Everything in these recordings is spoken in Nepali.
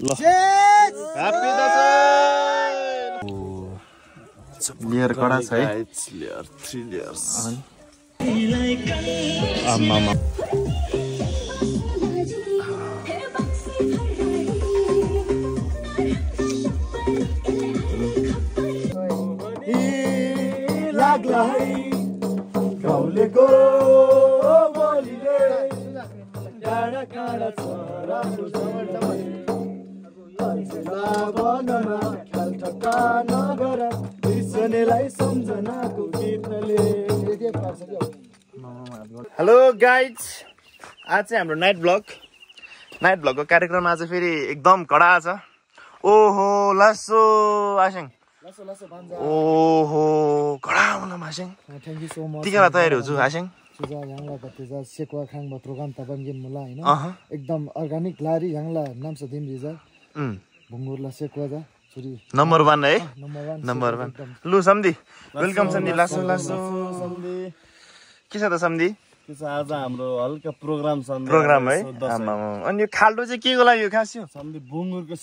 ह्यापी दशैं लेयर कडा छ है लेयर 3 लेयर्स आम्मा लाग्ला है गाउँलेको बोलीले डाँडा काँडा छोरा ठट्टा नगर बिर्सनेलाई सम्झनाको गीतले। हेलो गाइज आज चाहिँ हाम्रो नाइट ब्लगको कार्यक्रम आज फेरि एकदम कडा छ। ओहो लासो आसेङ ओहो कडा हुन मासेङ थ्याङ्क यू सो मच टिका तयारी हुछु आसेङ तुझा यांगला बत्तेजा सेक्वा खाङ बत्रोगान तबन गेम मुला हैन एकदम अर्गानिक लारी यांगला नाम छ दिम रिजा भुंगुरला सेक्वा जा छोरी नम्बर 1 है नम्बर 1 लु सम्दी वेलकम सम्दी लासो सम्दी के छ त सम्दी के छ आज हाम्रो हल्का प्रोग्राम छ प्रोग्राम है आमा अनि यो खाल्डो चाहिँ केको लागि हो खास यो सम्दी बुंगुरको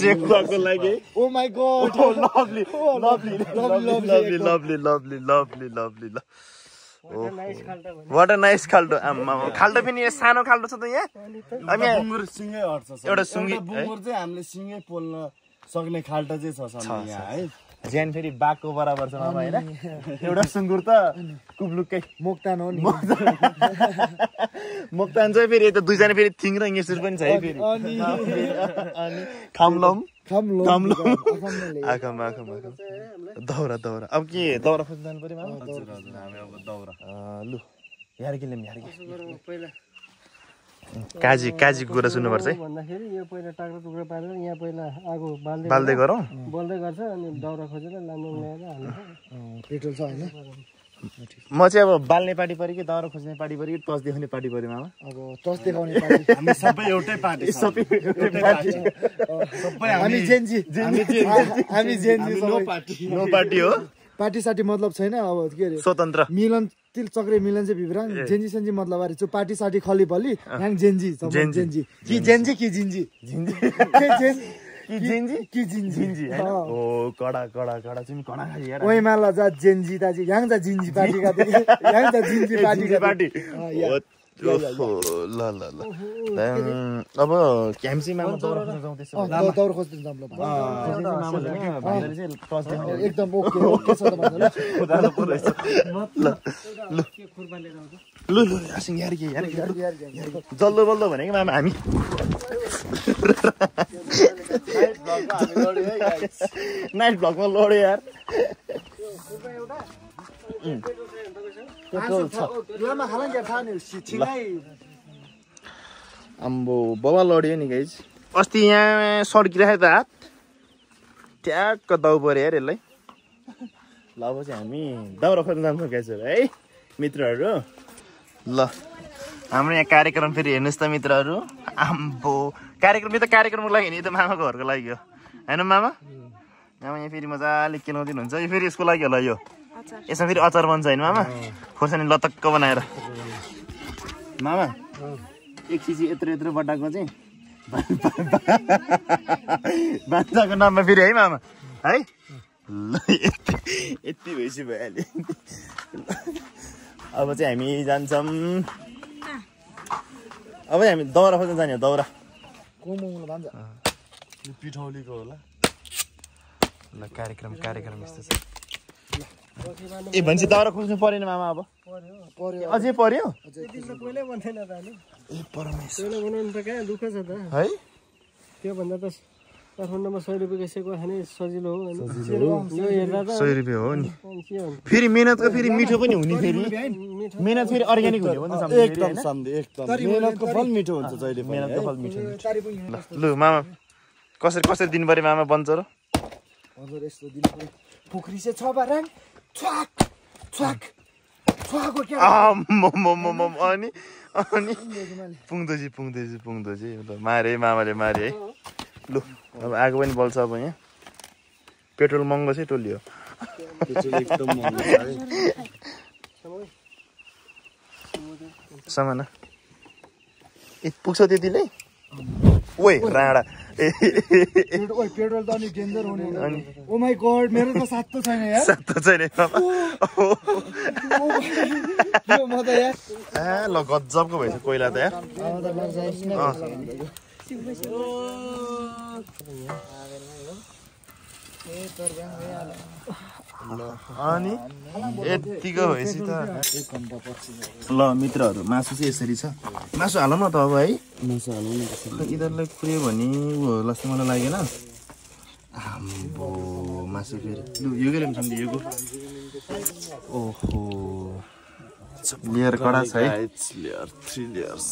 सेक्वाको लागि oh my god lovely what a nice खाल्डो आमा खाल्डो पनि यो सानो खाल्डो छ त यहाँ अनि बुंगुर सिंगै हट्छ एउटा सुङ्गी बुंगुर चाहिँ हामीले सिंगै पोल्न सक्ने खाल्डो चाहिँ छ सम्दी यहाँ है ज्यान फेरि बाघको बराबर छ मामा हैन एउटा सुँगुर त कुब्लुकै मोक्तान हो नि मोक्तान चाहिँ फेरि यता दुईजना फेरि थिङ र इंगेसुर पनि छ है फेरि अनि खामलम आखम दौरा अब के दौरा खोज्न जानु पर्यो मामा हजुर हामी अब दौरा लु यार के पहिला काजी कुरा सुन्नुपर्छ है भन्दाखेरि यो पहिला टाक्रा टुक्रा पारेर यहाँ पहिला आगो बाल्दै गरौँ बोल्दै गर्छ अनि दाउरा खोजेर लानु ल्याएर हाल्छ पेट्रोल छ हैन म चाहिँ अब बाल्ने पार्टी पऱ्यो कि दाउरा खोज्ने पार्टी पऱ्यो कि टस देखाउने पार्टी पऱ्यो मामा अब टस देखाउने पार्टी हामी सबै एउटै पार्टी सबै हामी जेन्जी नो पार्टी हो पार्टी साटी मतलब छैन अब के अरे स्वतन्त्र मिलन तिल चक्रे मिलन चाहिँ विवरण जेन्जी सेन्जी मतलब अरे चाहिँ पार्टी साटी खली बली यहाँ जेन्जी कि जिन्जी ओ कडा चाहिँ कडा खाली यार ओइ माला जा जेन्जी दाजी यहाँ जा जिन्जी पार्टी का यहाँ जा जिन्जी पार्टी ल अब क्याम्सी मामा दौरा खोज्न जाउँ त्यसो दौरा खोज्न जाउँ एकदम ओके छ त ल आसिङ यार जल्दो बल्दो भनेको मामा हामी नाइट ब्लगमा लड्यो यार आम्बो बबा लड्यो नि गाइज अस्ति यहाँ सड्किराख्यो त हात ट्याक्क दाउ पऱ्यो यार यसलाई ल अब चाहिँ हामी दाउरा खोज्न जान्छ गाइज है मित्रहरू ल हाम्रो यहाँ कार्यक्रम फेरि हेर्नुहोस् त मित्रहरू आम्बो कार्यक्रमको लागि नि त मामाको घरको लागि हो होइन मामा यहाँ फेरि मजाले केलाउँदिनु हुन्छ यो फेरि यसको लागि होला यो यसमा फेरि अचार बन्छ होइन मामा खोर्सानी लतक्क बनाएर मामा एक चिजी यत्रो बट्टाको चाहिँ बान्छाको नाममा फेरि है मामा है ल यति भएपछि भइहाल्यो अब चाहिँ हामी जान्छौँ अब हामी दाउरा खोज्न जाने हो दाउरा पिठौलीको होला ल कार्यक्रम यस्तो छ ए भन्छ दाउरा खोज्नु परेन मामा अब अझै पर्यो पहिल्यै भन्थेन त अनि ए परमेश्वर पहिला बनाउनु त कहाँ दुःख छ त है त्यो भन्दा त काठमाडौँमा 100 रुपियाँको सेक्वा खाने सजिलो हो यो हेर्दा त 100 रुपियाँ हो नि के हुन्छ फेरि मेहनतको फेरि मिठो पनि हुने फेरि मेहनत फेरि अर्ग्यानिक हुने हो नि एकदम सम्झे एकदम मेहनतको फल मिठो हुन्छ जहिले पनि मेहनतको फल मिठो ल मामा कसरी दिनु पर्यो मामा बन्छ र हजुर यस्तो दिनु पर्यो पोखरी चाहिँ छ बाराङ छ्वाक छ्वाको के अनि पुग्दैछ ल मारे मामाले मारे है लु अब आगो पनि बल्छ अब यहाँ पेट्रोल महँगो चाहिँ टोलियो एकदम सामाना पुग्छ त्यतिले ओइ राडा पेट्रोल त अनि डेन्जर हुने ओ माई गॉड मेरो त सात त छैन यार सात त छैन म त यार ल गजबको भएछ कोइला त यार अनि यतिको भएपछि त ल मित्रहरू मासु चाहिँ यसरी छ मासु हालौँ न त अब है मासु हाल्नु नि यिनीहरूलाई पुऱ्यो भने ऊ होला जस्तो मलाई लागेन आम्बो मासु फेरि लु यो के ल्याउँछ नि यो ओहो लेयर कडा छ है लेयर 3 लेयर्स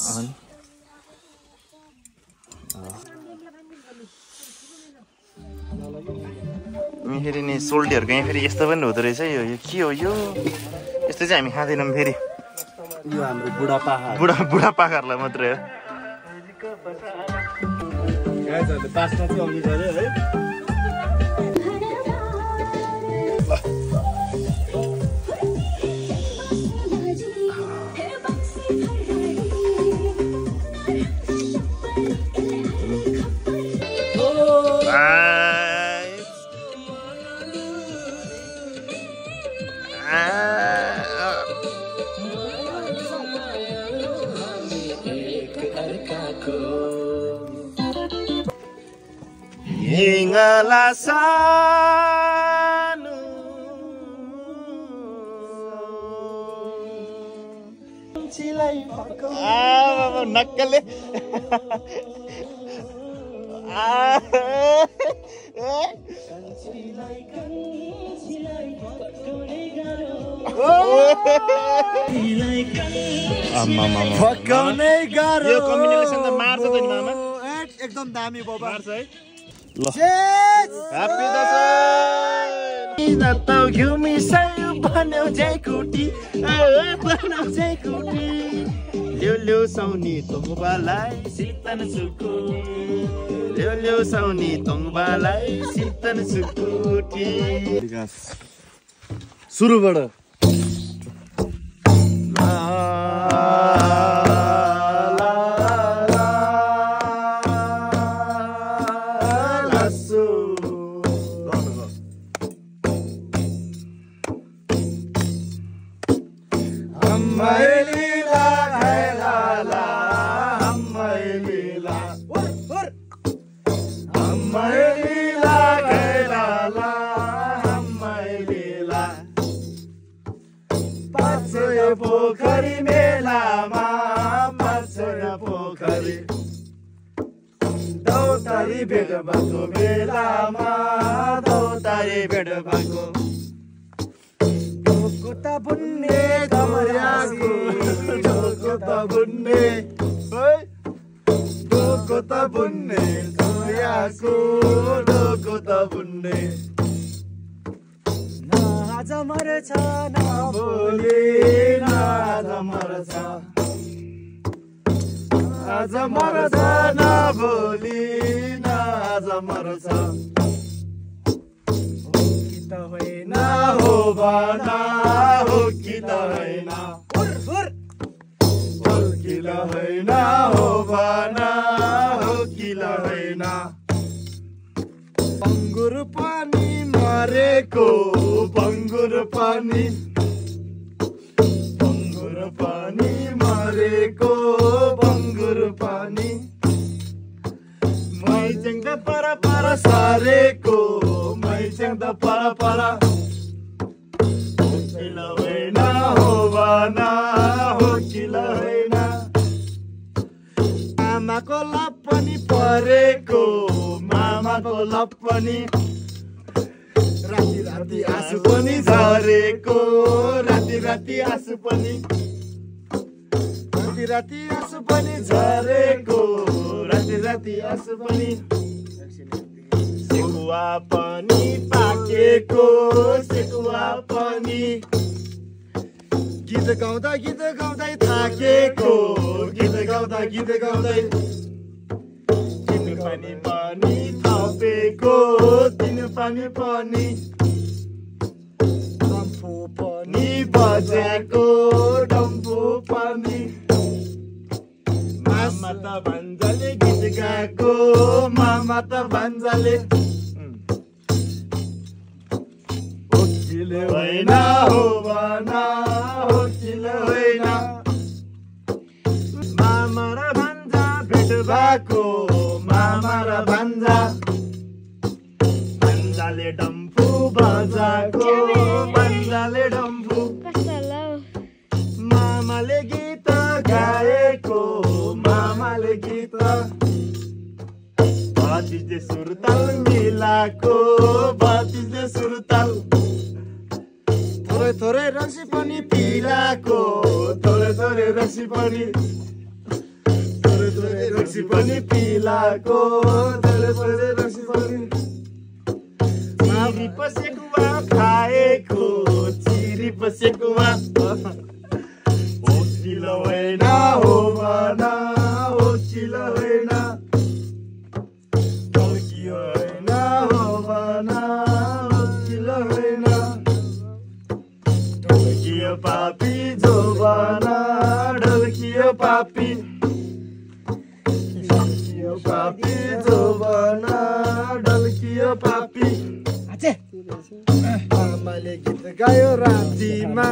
अनि फेरि नि सोल्टीहरूको यहाँ फेरि यस्तो पनि हुँदो रहेछ यो के हो यो यस्तो चाहिँ हामी खाँदैनौँ फेरि यो हाम्रो बुढापाका बुढापाकाहरूलाई मात्रै हो बास्ना चाहिँ आउनु पर्यो है Ingala sanu nakale पकाउने गाह्रो यो कम्बिनेसन त मार्छ त नि मामा एकदम दामी बाबा मार्छ है ल Happy Dasai! Tao cứu mi say ban đầu dây cutie, ban đầu dây cutie. Liêu liêu sau ni tung ba lai, sitan sukuti. Liêu liêu sau ni tung ba lai, sitan sukuti. सुरुबाट पोखरी मेलामा पर्छ पोखरी दौतारी भेट भएको बेलामा दौतारी भेट भएको ढोकुता बुन्ने कमरियाको ढोकुता बुन्ने ढोकुता बुन्ने कमरियाको ढोकुता बुन्ने आज मर्छ न भोलि आज मर्छ आज मर्छ न भोलि आज मर्छ हो कि त होइन हो भना हो कि त होइन हो कि ल होइन हो भना हो कि ल होइन बङ्गुर पनि मरेको बङ्गुर पनि मरेको बङ्गुर पनि मैचेङ त पर पर सरेको मैचेङ त पर पर हो कि ल होइन हो भना हो कि ल होइन मामाको लप पनि परेको मामाको लप पनि राति राति आँसु पनि झरेको राति राति आँसु पनि राति राति आँसु पनि झरेको राति राति आँसु पनि सेकुवा पनि पाकेको सेकुवा पनि गीत गाउँदै थाकेको गीत गाउँदै पानी पानी थपेको तिन पानी पानी डम्फु पनि बजेको डम्फु पनि मामा त भन्छ भान्जाले गीत गाएको मामा त भान्जाले वकिल होइन हो भना वकिल होइन मामा र भान्जा भेट भएको मामा र भान्जा भान्जाले डम्फु बजाएको भान्जाले डम्फु मामाले गीत गाएको मामाले गीत बातिसले सुरताल मिलाएको बातिसले सुरताल थोरै थोरै रक्सी पनि पिलाएको थोरै थोरै रक्सी पनि पिलाएको थोरै थोरै रक्सी पनि चिरी पसेकुवा खाएको चिरी पसेकुवा वकिल होइन हो भना वकिल होइन वकिल होइन हो भना वकिल होइन ढल्कियो पापी जो भना ढल्कियो पापी पापी जो भना ढल्कियो पापी मामाले गीत गायो रातिमा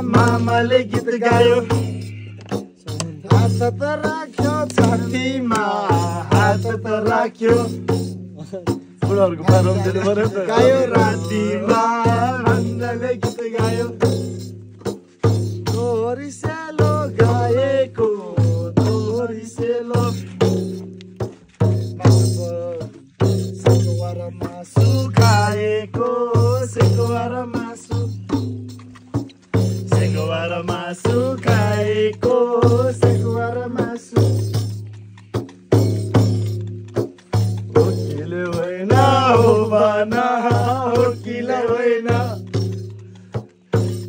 मामाले गीत गायो हात त राख्यो छातीमा हात त राख्यो गायो रातिमा भान्जाले गीत गायो तोरी सेलो गाएको तोरी सेलो सेकुवा र मासु खाएको सेकुवा र मासु सेकुवा र मासु खाएको सेकुवा र मासु वकिल होइन हो भना वकिल होइन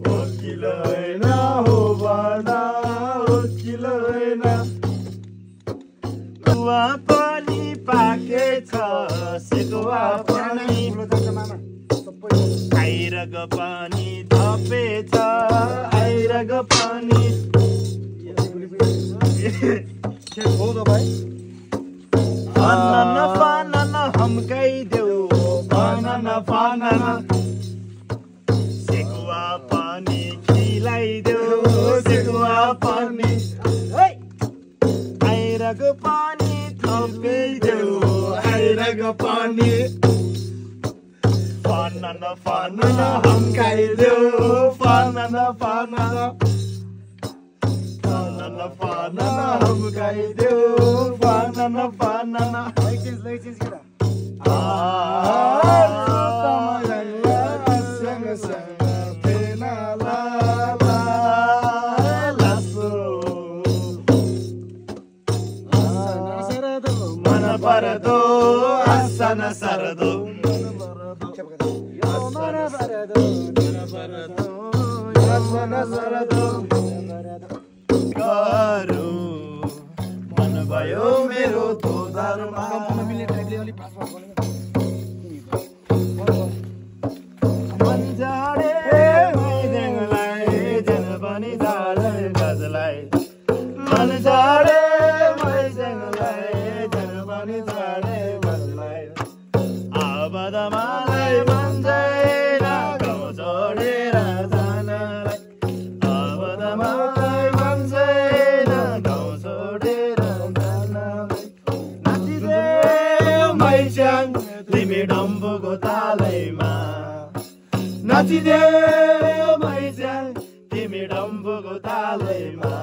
वकिल होइन हो भना वकिल होइन गुवा पनि पाकेछ सेकुवा पनि आइरग पानी थपेछ आइरग पानी फानन फानन हम्काइदेऊ फानन फानन सेकुवा पानी खिलाइदेऊ सेकुवा पानी आइरग पानी थपिदेऊ आइरग पानी फानन फानन हम्काइदेऊ फानन फानन फानन फानन हम्काइदेऊ फानन फानन मन परदो आसन सरदो मन भयो मेरो धोधारमा मन झाडे मैदेङलाई जन पनि झाडे गजलाई मन झाडे मैदेङलाई जन पनि झाडे गजलाई आबदमालाई मन्दैन गाउँ छोडेर जानलाई आबदमालाई मन्दैन गाउँ छोडेर जानलाई नाचिदेऊ मैस्याङ तिमी डम्बुको तालैमा नाचिदेऊ मैस्याङ तिमी डम्बुको तालैमा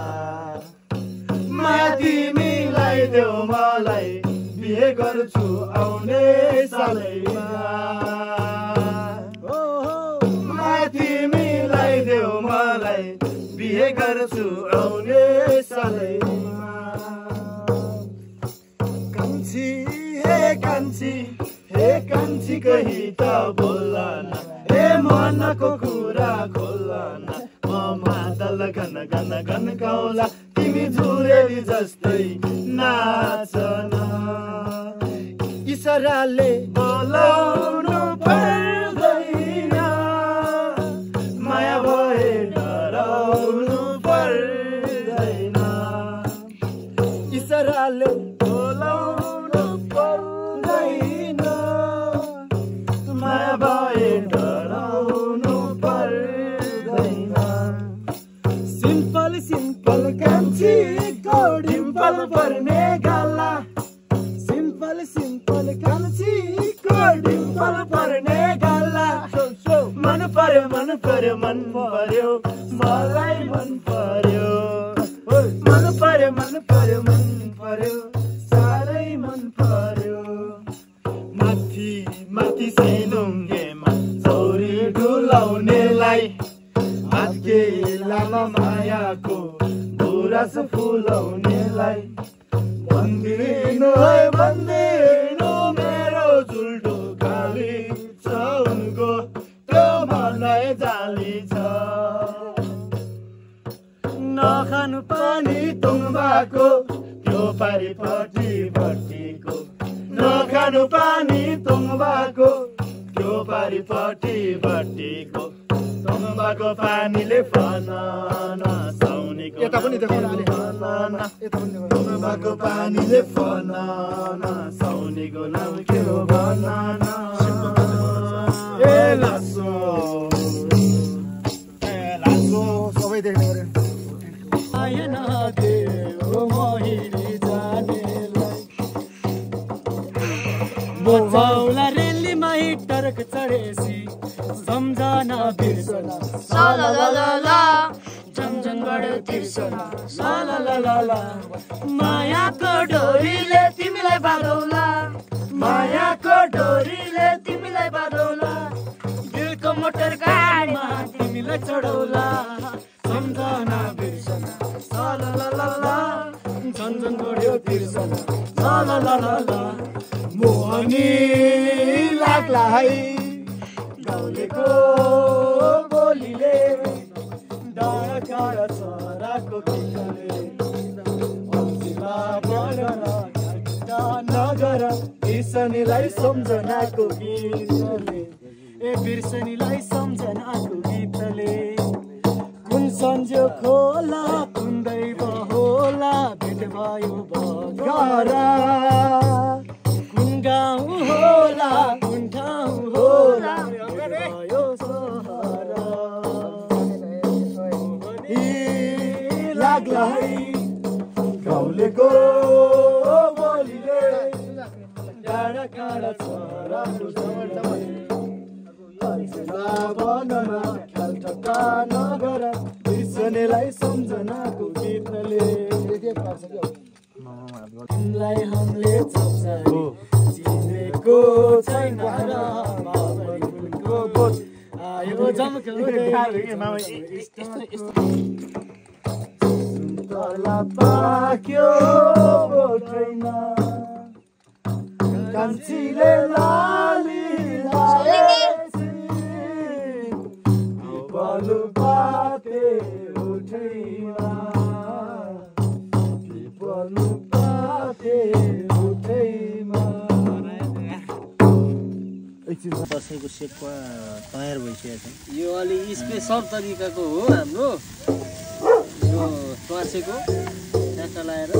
माथि मिलाइदेऊ मलाई बिहे गर्छु आउने सालैमा माथि मिलाइदेऊ मलाई बिहे गर्छु आउने सालैमा कान्छी हे कान्छी कही त बोल्ला न हे मनको कुरा खोल्ला न म मादल गन गन गन गाउला तिमी झुरेली जस्तै नाचन इसराले बोलाउनु पर्दैन माया भए डराउनु पर्दैन इसराले सिम्पल कान्छीको डिम्पल पर्ने गाला मन पर्यो मलाई मन पर्यो साह्रै मन पर्यो माथि सेलुङ्गेमा चौरी डुलाउनेलाई हातके लामा मायाको गुराँस फुलाउनेलाई भन्दिनु मेरो जुल्टो खाली छ उनको त्यो मनै जाली छ नखानु पानी तुम्बाको त्यो पारिपट्टि भट्टीको नखानु पानी तुम्बाको त्यो पारिपट्टि भट्टीको तुम्बाको पानीले फनाना साउनीको यता पनि देखाउनु तुम्बाको पानीले फनाना साउनीको नाम के हो बनाना ए लासो सबै देख्ने गरे बोझौला रेलीमा टर्क चढेसी सम्झना बिर्सना ला ला ला ला झमझम बढ्यो तिर्सना ला ला ला ला मायाको डोरीले तिमीलाई बाँधौला मायाको डोरीले तिमीलाई बाँधौला दिलको मोटर गाडीमा तिमीलाई चढौला सम्झना बिर्सना ला ला ला ला झमझम बढ्यो तिर्सना ला ला ला ला मोहनी लाग्ला है गाउँलेको बोलीले डाँडा छोराको गीतले औँसीमा बढन नगर बिर्सनीलाई सम्झनाको गीतले ए बिर्सनीलाई सम्झनाको गीतले कुन सन्जो खोला कुन दैव होला भेट भयो भगरा कुन गाउँ होला कुन ठाउँ होला भेट भयो सहरा लाग्ला है गाउँलेको बोलीले डाँडा काँडा छोराको बनमा ख्याल ठट्टा नगर बिर्सनेलाई सम्झनाको गीतले तिमीलाई हामीले चिनेको छैन आयो तला पाक्यो बोटैमा कान्छीले लाली पिपलु पाते उठैमा पिपलु पाते उठैमा दसैँको सेकुवा तयार भइसकेको छ यो अलि स्पेसल तरिकाको हो हाम्रो यो च्वासेको ट्याक्का लाएर